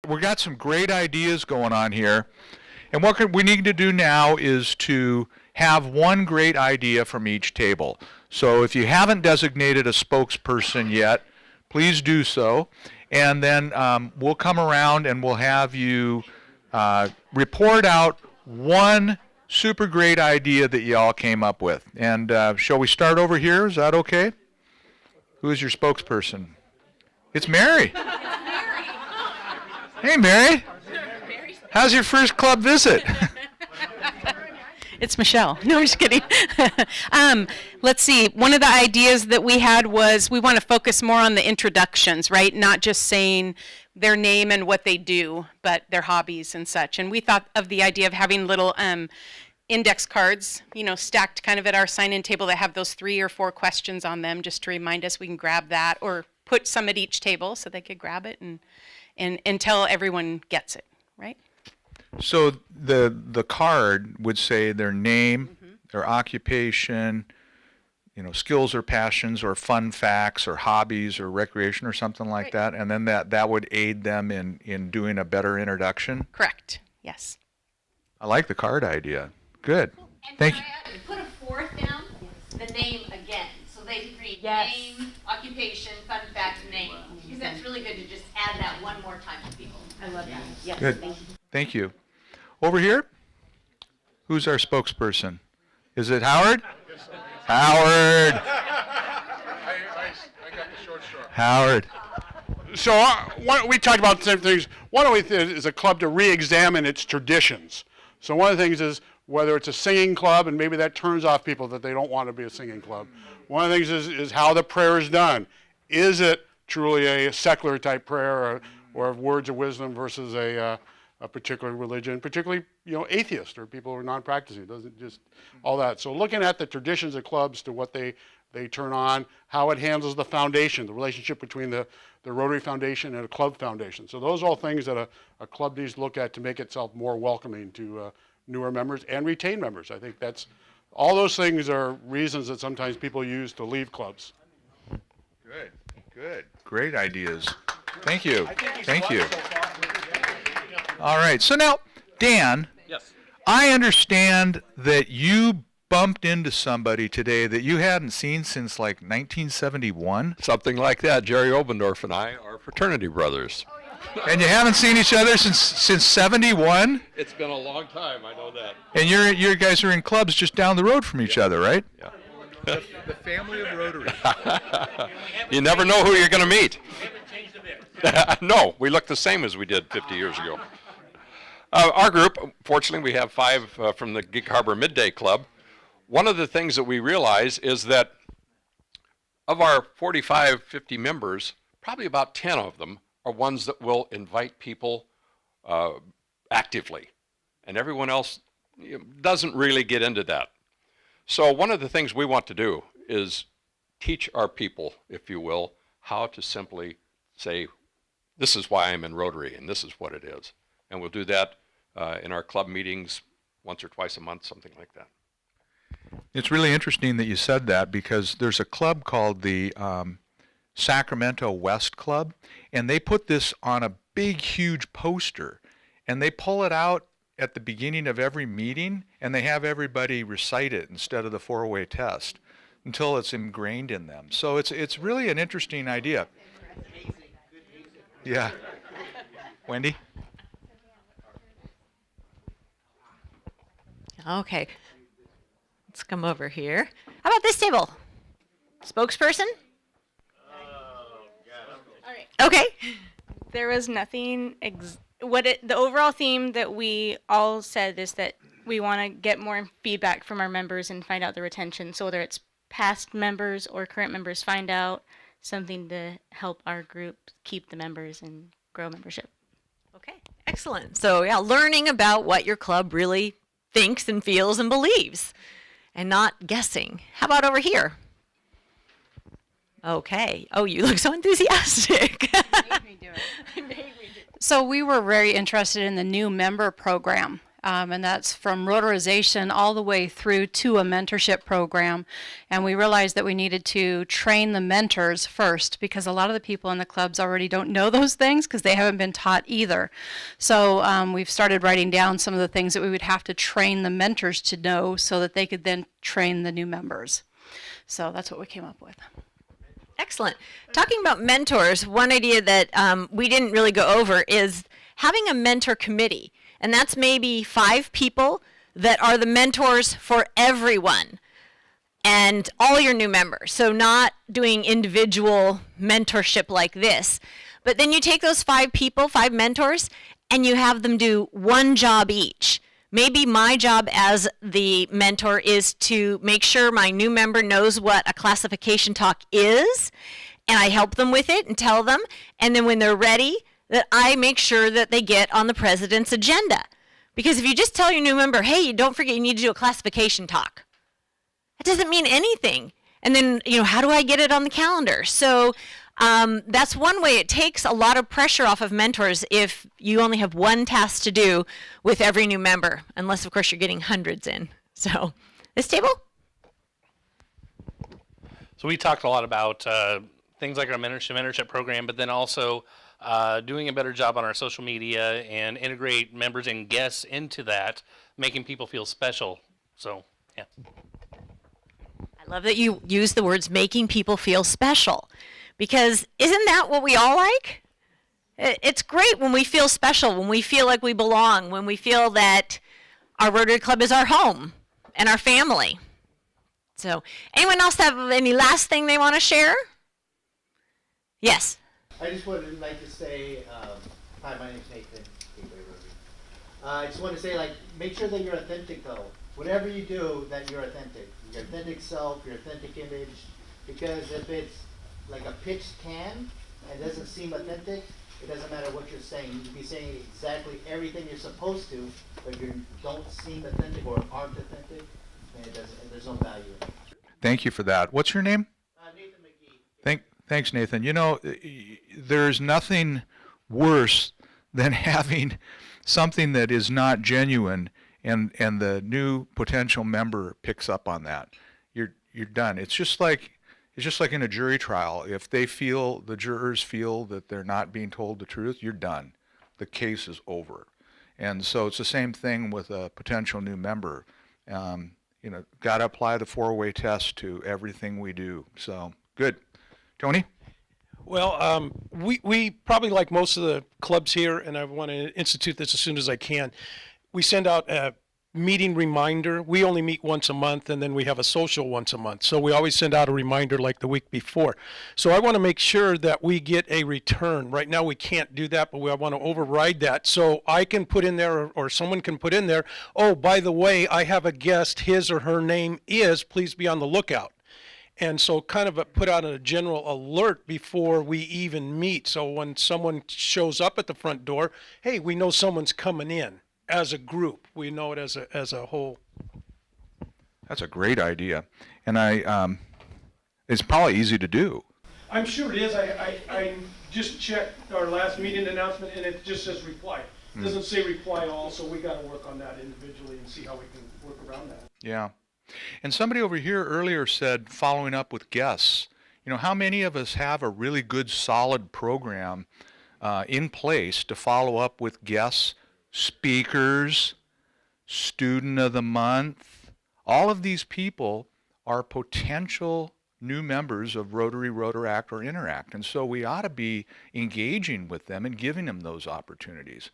We've got some great ideas going on here. And what we need to do now is to have one great idea from each table. So if you haven't designated a spokesperson yet, please do so. And then we'll come around and we'll have you report out one super great idea that you all came up with. And shall we start over here? Is that okay? Who is your spokesperson? It's Mary. Hey, Mary. How's your first club visit? It's Michelle. No, I'm just kidding. Let's see. One of the ideas that we had was we want to focus more on the introductions, right? Not just saying their name and what they do, but their hobbies and such. And we thought of the idea of having little index cards, stacked kind of at our sign-in table that have those 3 or 4 questions on them, just to remind us we can grab that, or put some at each table so they could grab it and until everyone gets it, right? So the card would say their name, their occupation, skills or passions or fun facts or hobbies or recreation or something like that, and then that would aid them in doing a better introduction? Correct, yes. I like the card idea. Good. And Thank you. Put a 4th down, the name again, so they can read name, occupation, fun fact, name, because that's really good to just add that one more time to people. I love that. Yes, Good. thank you. Thank you. Over here, who's our spokesperson? Is it Howard? Yes, Howard. I got the short straw. Howard. So we talked about the same things. One of the things is a club to re-examine its traditions. So one of the things is whether it's a singing club, and maybe that turns off people that they don't want to be a singing club. One of the things is how the prayer is done. Is it truly a secular type prayer or words of wisdom versus a particular religion, particularly atheist or people who are non-practicing? It doesn't just all that. So looking at the traditions of clubs to what they turn on, how it handles the foundation, the relationship between the Rotary Foundation and a club foundation. So those are all things that a club needs to look at to make itself more welcoming to newer members and retain members. I think all those things are reasons that sometimes people use to leave clubs. Good. Great ideas. Thank you. Thank you. All right. So now, Dan, Yes. I understand that you bumped into somebody today that you hadn't seen since like 1971. Something like that. Jerry Obendorf and I are fraternity brothers. And you haven't seen each other since 71? It's been a long time, I know that. And you guys are in clubs just down the road from each other, right? Yeah. The family of Rotary. You never know who you're going to meet. No, we look the same as we did 50 years ago. Our group, fortunately, we have 5 from the Gig Harbor Midday Club. One of the things that we realize is that of our 45, 50 members, probably about 10 of them are ones that will invite people actively. And everyone else doesn't really get into that. So one of the things we want to do is teach our people, if you will, how to simply say, this is why I'm in Rotary and this is what it is. And we'll do that in our club meetings once or twice a month, something like that. It's really interesting that you said that because there's a club called the Sacramento West Club, and they put this on a big, huge poster, and they pull it out at the beginning of every meeting, and they have everybody recite it instead of the 4-way test until it's ingrained in them. So it's really an interesting idea. Yeah. Wendy? Okay. Let's come over here. How about this table? Spokesperson? Okay. There was nothing. The overall theme that we all said is that we want to get more feedback from our members and find out the retention. So whether it's past members or current members, find out something to help our group keep the members and grow membership. Okay, excellent. So yeah, learning about what your club really thinks and feels and believes and not guessing. How about over here? Okay. Oh, you look so enthusiastic. So we were very interested in the new member program. and that's from rotarization all the way through to a mentorship program. And we realized that we needed to train the mentors first, because a lot of the people in the clubs already don't know those things because they haven't been taught either. So we've started writing down some of the things that we would have to train the mentors to know so that they could then train the new members. So that's what we came up with. Excellent. Talking about mentors, one idea that we didn't really go over is having a mentor committee. And that's maybe 5 people that are the mentors for everyone and all your new members. So not doing individual mentorship like this. But then you take those 5 people, 5 mentors, and you have them do one job each. Maybe my job as the mentor is to make sure my new member knows what a classification talk is, and I help them with it and tell them. And then when they're ready, that I make sure that they get on the president's agenda. Because if you just tell your new member, hey, don't forget you need to do a classification talk, that doesn't mean anything. And then, how do I get it on the calendar? So that's one way. It takes a lot of pressure off of mentors if you only have one task to do with every new member, unless, of course, you're getting hundreds in. So this table? So we talked a lot about things like our mentorship program, but then also doing a better job on our social media and integrate members and guests into that, making people feel special. So, yeah. I love that you use the words making people feel special, because isn't that what we all like? It's great when we feel special, when we feel like we belong, when we feel that our Rotary Club is our home and our family. So, anyone else have any last thing they want to share? Yes. I just would like to say, hi, my name's Nathan. I just want to say, make sure that you're authentic, though. Whatever you do, that you're authentic. Your authentic self, your authentic image. Because if it's like a pitched can and doesn't seem authentic, it doesn't matter what you're saying. You can be saying exactly everything you're supposed to, but if you don't seem authentic or aren't authentic, then there's no value in it. Thank you for that. What's your name? Nathan McGee. Thanks, Nathan. There's nothing worse than having something that is not genuine, and the new potential member picks up on that. You're done. It's just like in a jury trial. If the jurors feel that they're not being told the truth, you're done. The case is over. And so it's the same thing with a potential new member. Got to apply the 4-way test to everything we do. So good. Tony? Well, we probably, like most of the clubs here, and I want to institute this as soon as I can, we send out a meeting reminder. We only meet once a month, and then we have a social once a month. So we always send out a reminder like the week before. So I want to make sure that we get a return. Right now we can't do that, but I want to override that. So I can put in there, or someone can put in there, oh, by the way, I have a guest, his or her name is, please be on the lookout. And so kind of put out a general alert before we even meet. So when someone shows up at the front door, hey, we know someone's coming in. As a group, we know it as a whole. That's a great idea, and it's probably easy to do. I'm sure it is. I just checked our last meeting announcement, and it just says reply. It doesn't say reply all, so we got to work on that individually and see how we can work around that. Yeah, and somebody over here earlier said following up with guests. How many of us have a really good, solid program in place to follow up with guests? Speakers, student of the month, all of these people are potential new members of Rotary, Rotaract, or Interact. And so we ought to be engaging with them and giving them those opportunities.